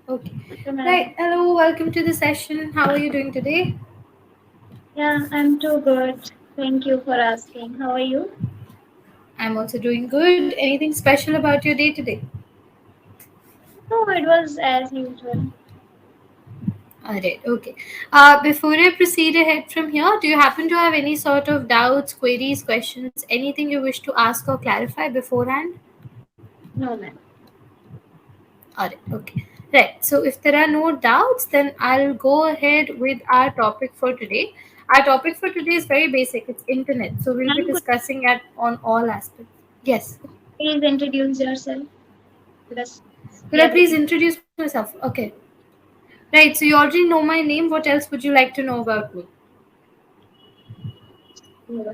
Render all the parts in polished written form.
Okay. Okay, ma'am. Right. Hello. Welcome to the session. How are you doing today? Yeah, I'm too good. Thank you for asking. How are you? I'm also doing good. Anything special about your day today? No, it was as usual. Alright. Okay. Before I proceed ahead from here, do you happen to have any sort of doubts, queries, questions, anything you wish to ask or clarify beforehand? No, ma'am. Alright. Okay. Right. So if there are no doubts, then I'll go ahead with our topic for today. Our topic for today is very basic. It's internet. So we'll be Ma'am, could discussing it on all aspects. Yes. you please introduce yourself? Because Could we I are please waiting. introduce myself? Okay. Right. So you already know my name. What else would you like to know about me? Yeah.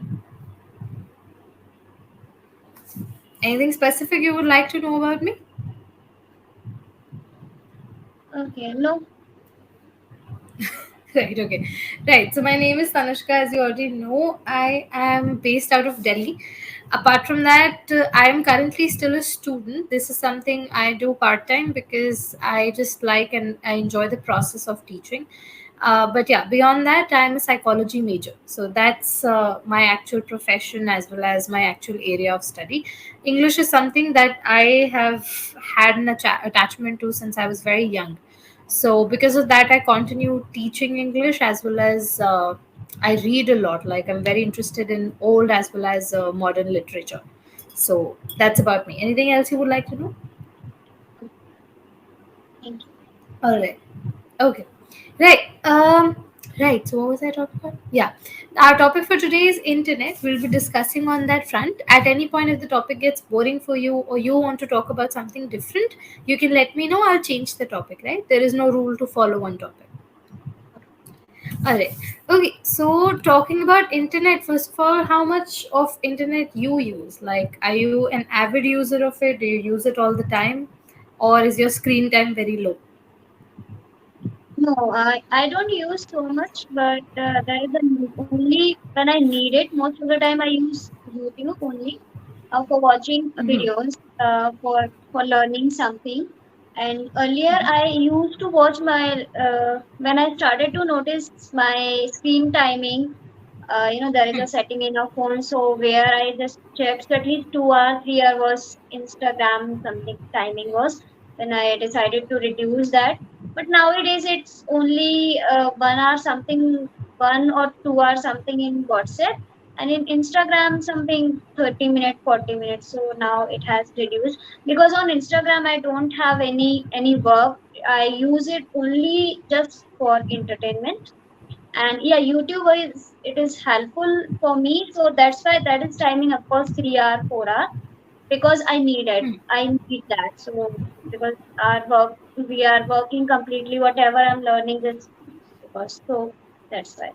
Anything specific you would like to know about me? Okay, no. Right, okay. Right. So my name is Tanushka, as you already know. I am based out of Delhi. Apart from that, I am currently still a student. This is something I do part time because I just like and I enjoy the process of teaching. But yeah, beyond that, I'm a psychology major. So that's my actual profession as well as my actual area of study. English is something that I have had an attachment to since I was very young. So because of that, I continue teaching English as well as I read a lot. Like I'm very interested in old as well as modern literature. So that's about me. Anything else you would like to know? Thank you. All right. Okay. Right. Right. So what was I talking about? Yeah. Our topic for today is internet. We'll be discussing on that front. At any point, if the topic gets boring for you or you want to talk about something different, you can let me know. I'll change the topic. Right. There is no rule to follow one topic. All right. Okay. So talking about internet, first of all, how much of internet you use? Like, are you an avid user of it? Do you use it all the time, or is your screen time very low? No, I don't use so much, but that is the only when I need it. Most of the time, I use YouTube only for watching Mm-hmm. videos, for learning something. And earlier, I used to watch my when I started to notice my screen timing. There is a setting in our phone, so where I just checked at least 2 hours, 3 hours was Instagram something timing was. Then I decided to reduce that. But nowadays it's only 1 hour something, 1 or 2 hours something in WhatsApp, and in Instagram something 30 minutes, 40 minutes. So now it has reduced because on Instagram I don't have any work. I use it only just for entertainment. And yeah, YouTube is it is helpful for me, so that's why that is timing of course 3 hour 4 hour, because I need it, I need that. So because our work, we are working completely whatever I'm learning is because, so that's why.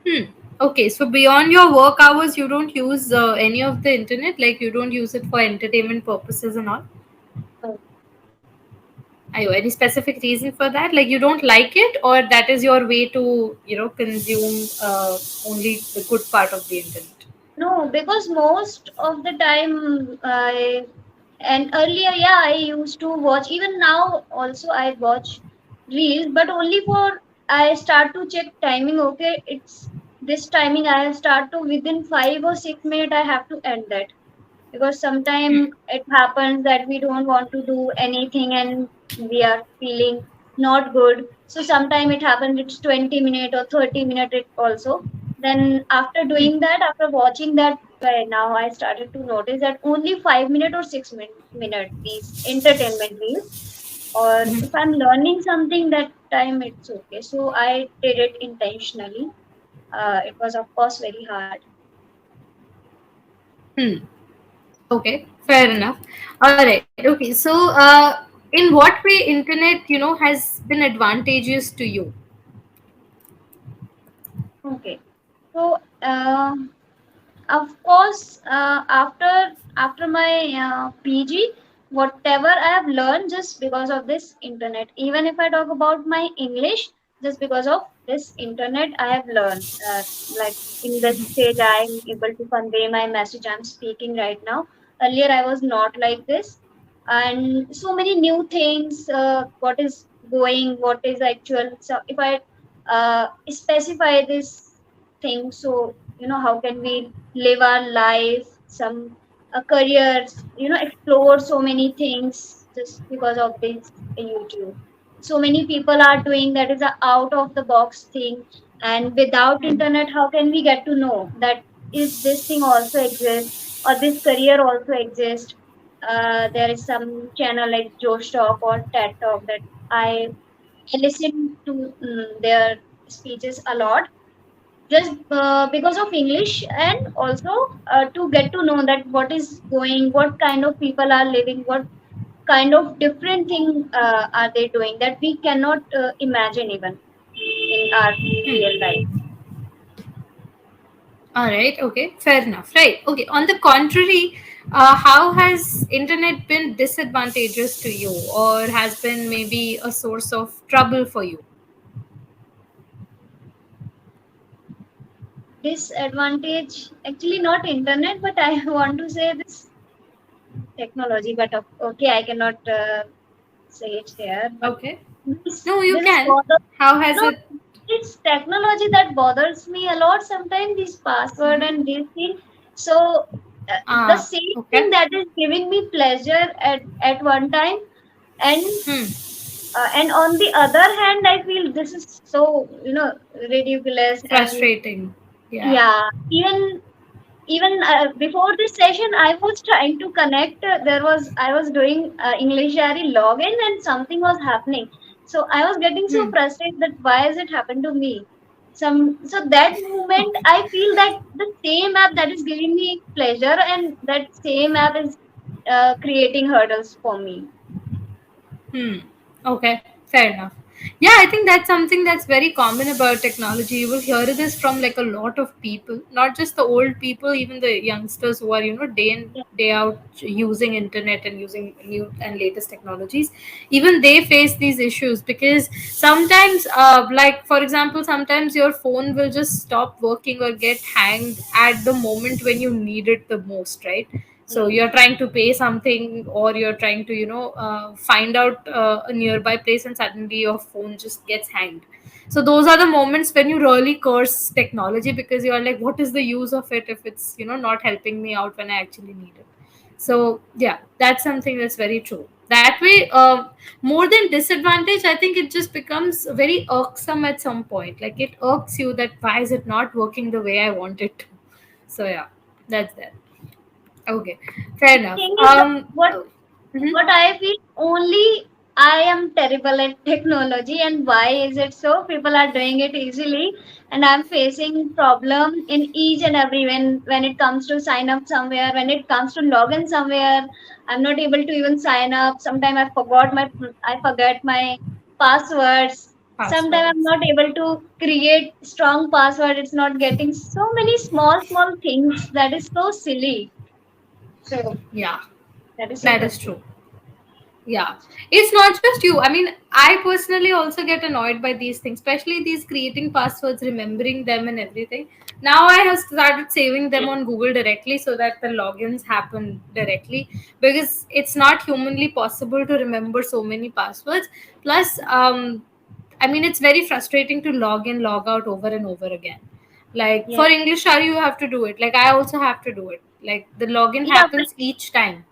Hmm. Okay, so beyond your work hours, you don't use any of the internet, like you don't use it for entertainment purposes and all. So, Are you any specific reason for that? Like you don't like it, or that is your way to consume only the good part of the internet? no, because most of the time and earlier, yeah, I used to watch, even now also I watch reels, but only for, I start to check timing. Okay, it's this timing, I start to within 5 or 6 minutes I have to end that, because sometimes it happens that we don't want to do anything and we are feeling not good. So sometimes it happens it's 20 minutes or 30 minutes it also. Then after doing that, after watching that, now I started to notice that only 5 minutes or 6 minutes these entertainment reels, or if I'm learning something, that time it's okay. So I did it intentionally. It was of course very hard. Hmm. Okay, fair enough. All right. Okay, so in what way internet has been advantageous to you? Okay. So of course, after my PG, whatever I have learned just because of this internet. Even if I talk about my English, just because of this internet, I have learned. Like in this stage, I am able to convey my message I'm speaking right now. Earlier, I was not like this. and so many new things, what is going, what is actual. So if I specify this thing, so how can we live our life, some careers, explore so many things just because of this YouTube. So many people are doing that, is a out of the box thing, and without Hmm. internet how can we get to know that is this thing also exists, or this career also exists. There is some channel like Josh Talk or TED Talk that I listen to their speeches a lot, just because of English, and also to get to know that what is going, what kind of people are living, what kind of different thing are they doing that we cannot imagine even in our real life. All right. Okay. Fair enough. Right. Okay. On the contrary, how has internet been disadvantageous to you, or has been maybe a source of trouble for you? Disadvantage, actually not internet, but I want to say this technology, but okay, I cannot say it here. But Okay. No, you this is can. bother. How has No, it? it's technology that bothers me a lot. Sometimes this password Mm-hmm. and this thing. So the Ah. same thing Okay. that is giving me pleasure at one time, and Hmm. on the other hand, I feel this is so ridiculous. And Frustrating. Yeah. yeah, even before this session I was trying to connect, I was doing EnglishYaari login, and something was happening, so I was getting so Hmm. frustrated that why has it happened to me. So that moment Okay. I feel that the same app that is giving me pleasure, and that same app is creating hurdles for me. Hmm. Okay. Fair enough. Yeah, I think that's something that's very common about technology. You will hear this from like a lot of people, not just the old people, even the youngsters who are, day in, Yeah, day out using internet and using new and latest technologies. Even they face these issues because sometimes, like for example, sometimes your phone will just stop working or get hanged at the moment when you need it the most, right? So yeah, you're trying to pay something, or you're trying to find out a nearby place, and suddenly your phone just gets hanged. So those are the moments when you really curse technology, because you're like, what is the use of it if it's not helping me out when I actually need it? So yeah, that's something that's very true. That way, more than disadvantage, I think it just becomes very irksome at some point. Like it irks you that why is it not working the way I want it to. So yeah, that's that. Okay, fair enough. thing is that Oh, mhm. what I feel, only I am terrible at technology, and why is it so? People are doing it easily, and I'm facing problem in each and every, when it comes to sign up somewhere, when it comes to log in somewhere, I'm not able to even sign up. Sometimes I forget my passwords. Sometimes I'm Passwords. not able to create strong password. It's not getting, so many small things that is so silly. So Yeah, that is so that is frustrating. true. Yeah, it's not just you. I mean, I personally also get annoyed by these things, especially these creating passwords, remembering them, and everything. Now I have started saving them on Google directly so that the logins happen directly, because it's not humanly possible to remember so many passwords. Plus, I mean, it's very frustrating to log in, log out over and over again. Like Yeah. for English, you have to do it. Like I also have to do it. Like the login Yeah, happens each time,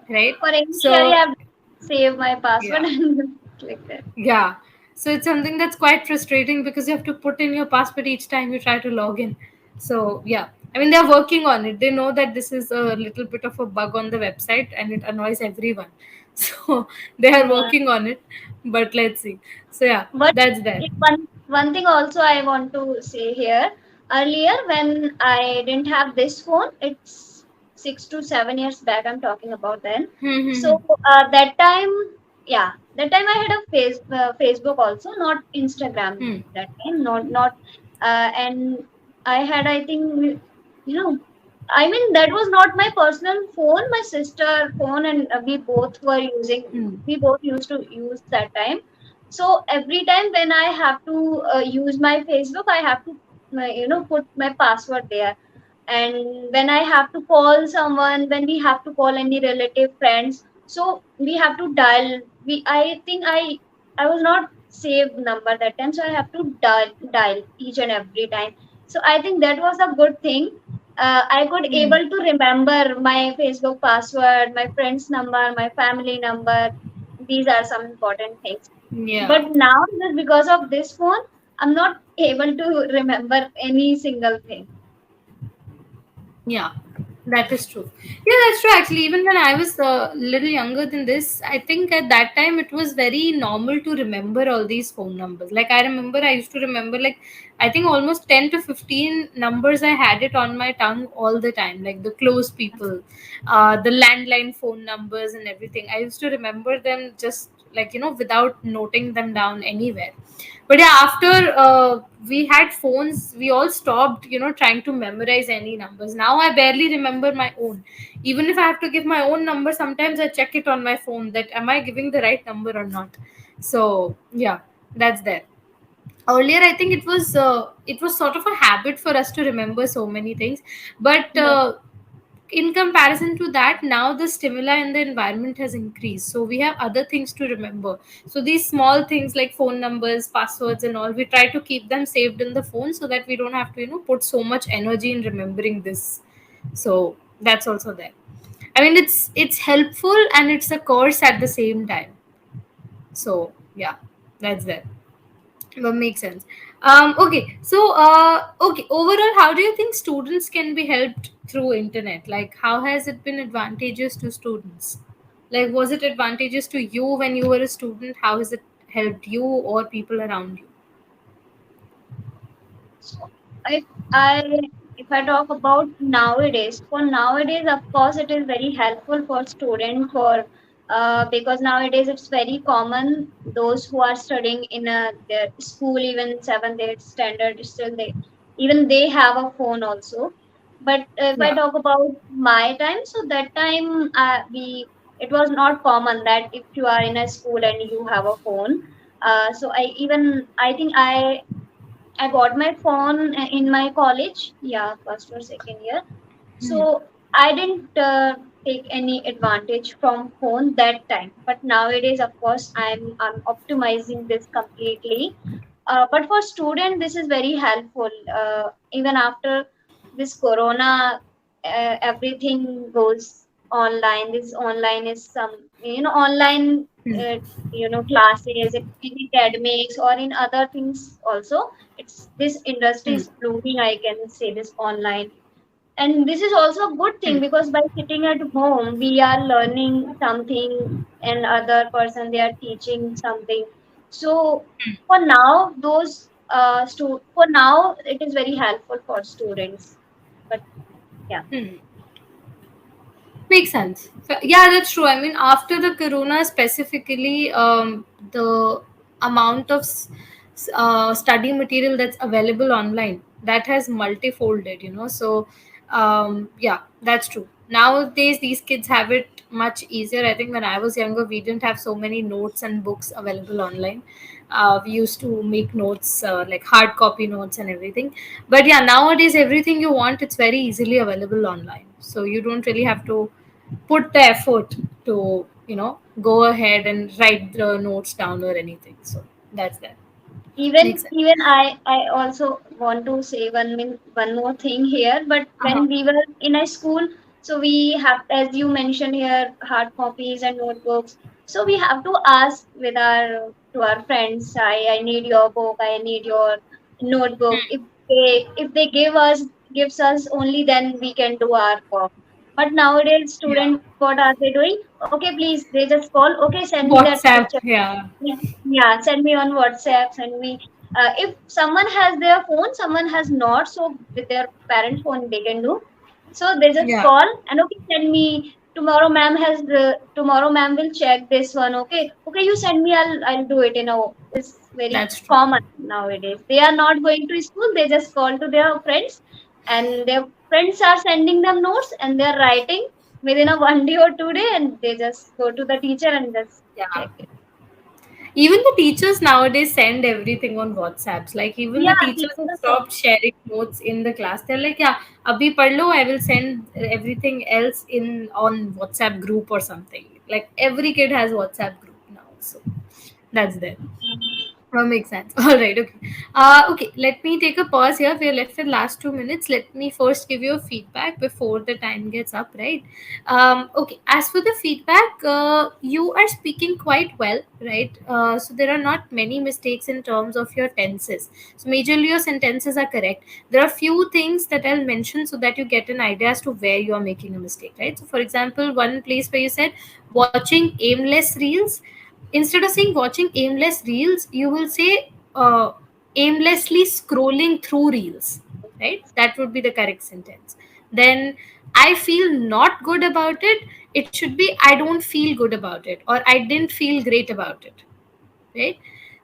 right? for EnglishYaari, So I have to save my password yeah, and click that. yeah. So it's something that's quite frustrating because you have to put in your password each time you try to log in. So yeah, I mean they're working on it. They know that this is a little bit of a bug on the website and it annoys everyone. So they are Yeah. working on it. But let's see. So yeah, But that's that. one thing also I want to say here. Earlier, when I didn't have this phone, it's 6 to 7 years back. I'm talking about then. Hmm. Hmm. So that time, yeah, that time I had a Facebook also, not Instagram. Hmm. That time, not, and I had, I think, you know I mean, that was not my personal phone, my sister phone, and Hmm. we both used to use that time. So every time when I have to use my Facebook, I have to, put my password there. And when I have to call someone, when we have to call any relative, friends, So we have to dial. I think I was not saved number that time, so I have to dial each and every time. So I think that was a good thing. I could Hmm. able to remember my Facebook password, my friend's number, my family number. These are some important things. Yeah. But now, just because of this phone, I'm not able to remember any single thing. Yeah, that is true. Yeah, that's true. Actually, even when I was a little younger than this, I think at that time it was very normal to remember all these phone numbers. Like, I remember I used to remember, like, I think almost 10 to 15 numbers. I had it on my tongue all the time, like the close people, the landline phone numbers, and everything. I used to remember them just like, without noting them down anywhere. But yeah, after we had phones, we all stopped trying to memorize any numbers. Now I barely remember my own. Even if I have to give my own number, sometimes I check it on my phone that am I giving the right number or not. So yeah, that's there. Earlier I think it was sort of a habit for us to remember so many things. But Yes. in comparison to that, now the stimuli in the environment has increased, so we have other things to remember. So these small things like phone numbers, passwords, and all, we try to keep them saved in the phone so that we don't have to put so much energy in remembering this. So that's also there. I mean, it's helpful and it's a curse at the same time. So yeah, that's there. That makes sense. Okay, so okay, overall, how do you think students can be helped through internet? Like, how has it been advantageous to students? Like, was it advantageous to you when you were a student? How has it helped you or people around you? So if I if I talk about nowadays, for nowadays, of course, it is very helpful for students for because nowadays it's very common those who are studying in their school, even seventh, eighth standard, still even they have a phone also. But if I Yeah. talk about my time, so that time we it was not common that if you are in a school and you have a phone. So I think I bought my phone in my college, yeah, first or second year. Hmm. So I didn't take any advantage from phone that time. But nowadays, of course, I'm optimizing this completely. But for student, this is very helpful. Even after this corona, everything goes online. This online is some online Hmm. uh, classes in academics or in other things also. It's this industry Hmm. is blooming. I can say this online, and this is also a good Hmm. thing because by sitting at home we are learning something and other person they are teaching something. So for now for now it is very helpful for students, but yeah. Hmm. Makes sense. So, yeah, that's true. I mean, after the corona, specifically, the amount of study material that's available online, that has multifolded. So, yeah, that's true. Nowadays, these kids have it much easier. I think when I was younger, we didn't have so many notes and books available online. We used to make notes, like hard copy notes and everything. But yeah, nowadays, everything you want, it's very easily available online. So you don't really have to put the effort to go ahead and write the notes down or anything. So that's that. even Makes sense. even I also want to say one more thing here. But Uh-huh. when we were in a school, so we have, as you mentioned here, hard copies and notebooks. So we have to ask with our to our friends, I need your book, I need your notebook. If they gives us only, then we can do our work. But nowadays Yeah. students, what are they doing? Okay, please, they just call, okay, send me that WhatsApp. picture. Yeah. Yeah, yeah, send me on WhatsApp, send me. If someone has their phone, someone has not, so with their parent phone they can do. So they just Yeah. call and okay, send me tomorrow. Tomorrow, ma'am will check this one. Okay, okay, you send me. I'll do it. It's very That's true. common nowadays. They are not going to school. They just call to their friends, and their friends are sending them notes, and they're writing within a 1 day or 2 day, and they just go to the teacher and just Yeah. check it. Even the teachers nowadays send everything on WhatsApps. Like, even the Yeah, teachers have teachers stopped sharing notes in the class. They're like, yeah, abhi pad lo, I will send everything else in on WhatsApp group or something. Like every kid has WhatsApp group now, so that's there. Makes sense. All right. Okay. Okay. Let me take a pause here. We're left with last 2 minutes. Let me first give you a feedback before the time gets up. Right. Okay. As for the feedback, you are speaking quite well. Right. So there are not many mistakes in terms of your tenses. So majorly your sentences are correct. There are few things that I'll mention so that you get an idea as to where you are making a mistake. Right. So for example, one place where you said watching aimless reels, instead of saying watching aimless reels, you will say aimlessly scrolling through reels, right? That would be the correct sentence. Then I feel not good about it, it should be I don't feel good about it, or I didn't feel great about it, right?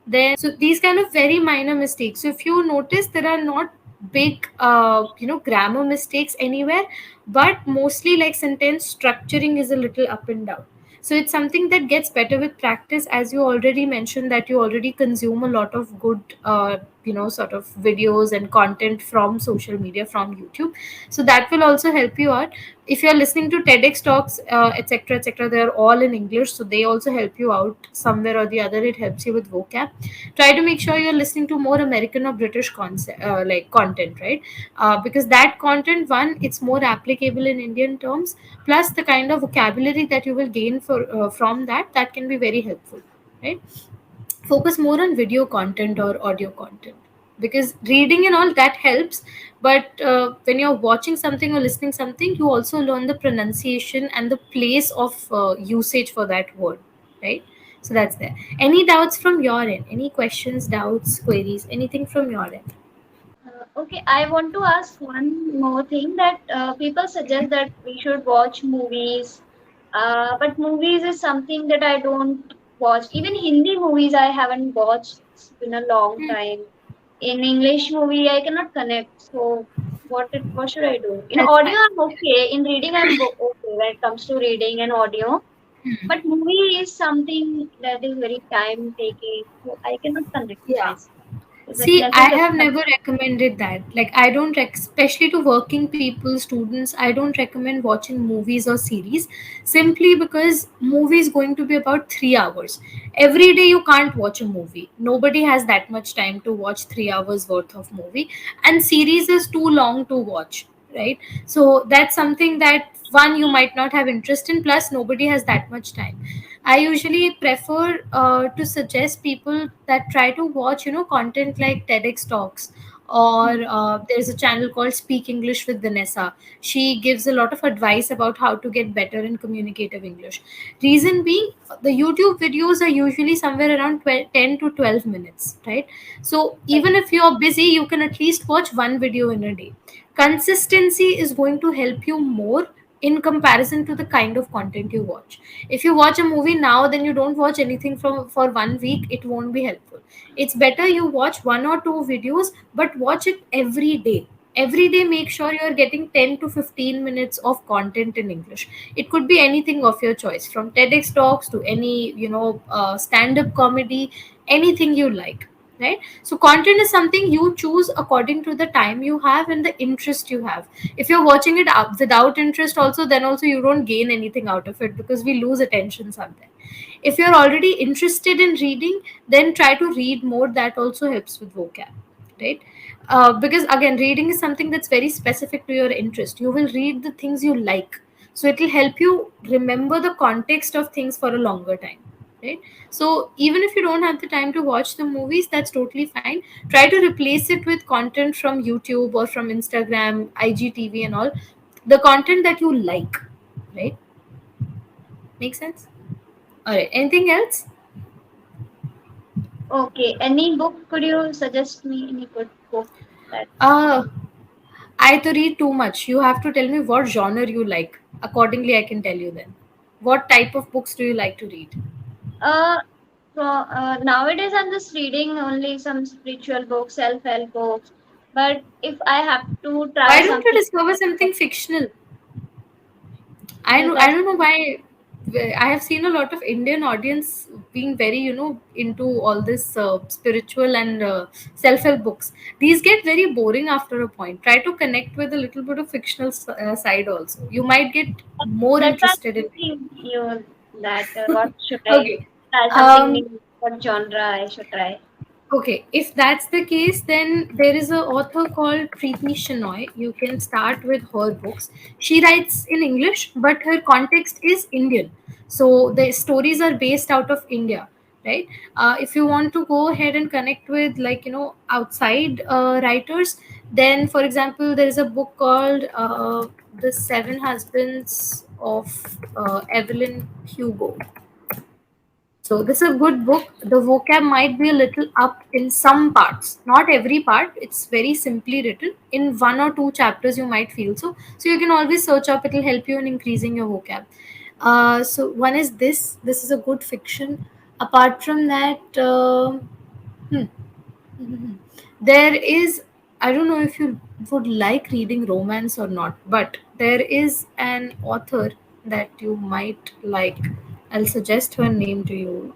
Then so these kind of very minor mistakes, so if you notice there are not big grammar mistakes anywhere, but mostly like sentence structuring is a little up and down. So it's something that gets better with practice, as you already mentioned that you already consume a lot of good sort of videos and content from social media, from YouTube. So that will also help you out. If you're listening to TEDx talks, etc., etc., they're all in English, so they also help you out somewhere or the other. It helps you with vocab. Try to make sure you're listening to more American or British like content, right? Because that content, one, it's more applicable in Indian terms, plus the kind of vocabulary that you will gain from that can be very helpful, right? Focus more on video content or audio content, because reading and all that helps, but when you're watching something or listening something, you also learn the pronunciation and the place of usage for that word, right? So that's there. Any doubts from your end? Any questions, doubts, queries, anything from your end? Okay, I want to ask one more thing that people suggest that we should watch movies, but movies is something that I don't watch. Even Hindi movies I haven't watched. It's been a long time. In English movie I cannot connect. So what should I do? In That's audio fine. I'm okay. In reading okay when it comes to reading and audio. But movie is something that is very time taking. So I cannot connect Yeah. myself. So See, that I is the have never recommended that. Like, I don't, especially to working people, students, I don't recommend watching movies or series, simply because movie is going to be about 3 hours. Every day, you can't watch a movie. Nobody has that much time to watch 3 hours worth of movie, and series is too long to watch, right? So that's something that, one, you might not have interest in, plus nobody has that much time. I usually prefer to suggest people that try to watch, content like TEDx talks, or there's a channel called Speak English with Vanessa. She gives a lot of advice about how to get better in communicative English. Reason being, the YouTube videos are usually somewhere around 10 to 12 minutes, right? So right. even if you're busy, you can at least watch one video in a day. Consistency is going to help you more in comparison to the kind of content you watch. If you watch a movie now, then you don't watch anything from for one week, it won't be helpful. It's better you watch one or two videos, but watch it every day. Every day, make sure you're getting 10 to 15 minutes of content in English. It could be anything of your choice, from TEDx talks to any stand up comedy, anything you like, right? So content is something you choose according to the time you have and the interest you have. If you're watching it up without interest also, then also you don't gain anything out of it, because we lose attention sometimes. If you're already interested in reading, then try to read more. That also helps with vocab, right? Because again, reading is something that's very specific to your interest. You will read the things you like, so it will help you remember the context of things for a longer time, right? So even if you don't have the time to watch the movies, that's totally fine. Try to replace it with content from YouTube or from Instagram, IGTV and all, the content that you like, right? Make sense? All right, anything else? Okay. Any book could you suggest me? Any good book that uh I to read too much. You have to tell me what genre you like. Accordingly, I can tell you then. What type of books do you like to read? uh nowadays I'm just reading only some spiritual books, self-help books. But if I have to try Why don't you something, discover something fictional? I yes, know, I that's don't know why. I have seen a lot of Indian audience being very, into all this spiritual and self-help books. These get very boring after a point. Try to connect with a little bit of fictional side also. You might get more that's why interested I'm in reading. asking you. that what should I Okay. try something Um, new? What genre I should try? Okay, if that's the case, then there is an author called Preeti Shenoy. You can start with her books. She writes in English, but her context is Indian. So the stories are based out of India, right? If you want to go ahead and connect with, like, outside writers, then, for example, there is a book called The Seven Husbands of Evelyn Hugo. So this is a good book. The vocab might be a little up in some parts, not every part. It's very simply written. In one or two chapters, you might feel so. So you can always search up. It'll help you in increasing your vocab. So one is this. This is a good fiction. Apart from that, hmm, mhm. There is, I don't know if you would like reading romance or not, but there is an author that you might like. I'll suggest her name to you.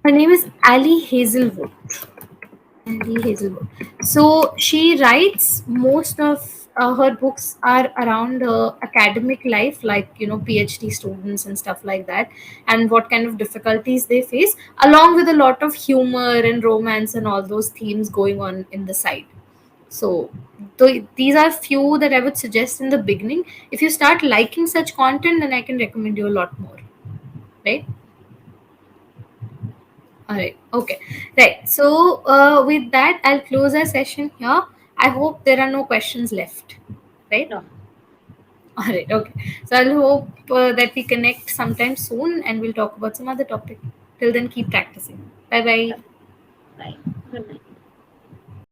Her name is Ali Hazelwood. Ali Hazelwood. So she writes most of her books are around academic life, like PhD students and stuff like that, and what kind of difficulties they face, along with a lot of humor and romance and all those themes going on in the side. So these are few that I would suggest in the beginning. If you start liking such content, then I can recommend you a lot more. Right? All right. Okay. Right. So, with that, I'll close our session here. I hope there are no questions left. Right. No, All right. Okay. So, I'll hope that we connect sometime soon and we'll talk about some other topic. Till then, keep practicing. Bye bye. right. Good night.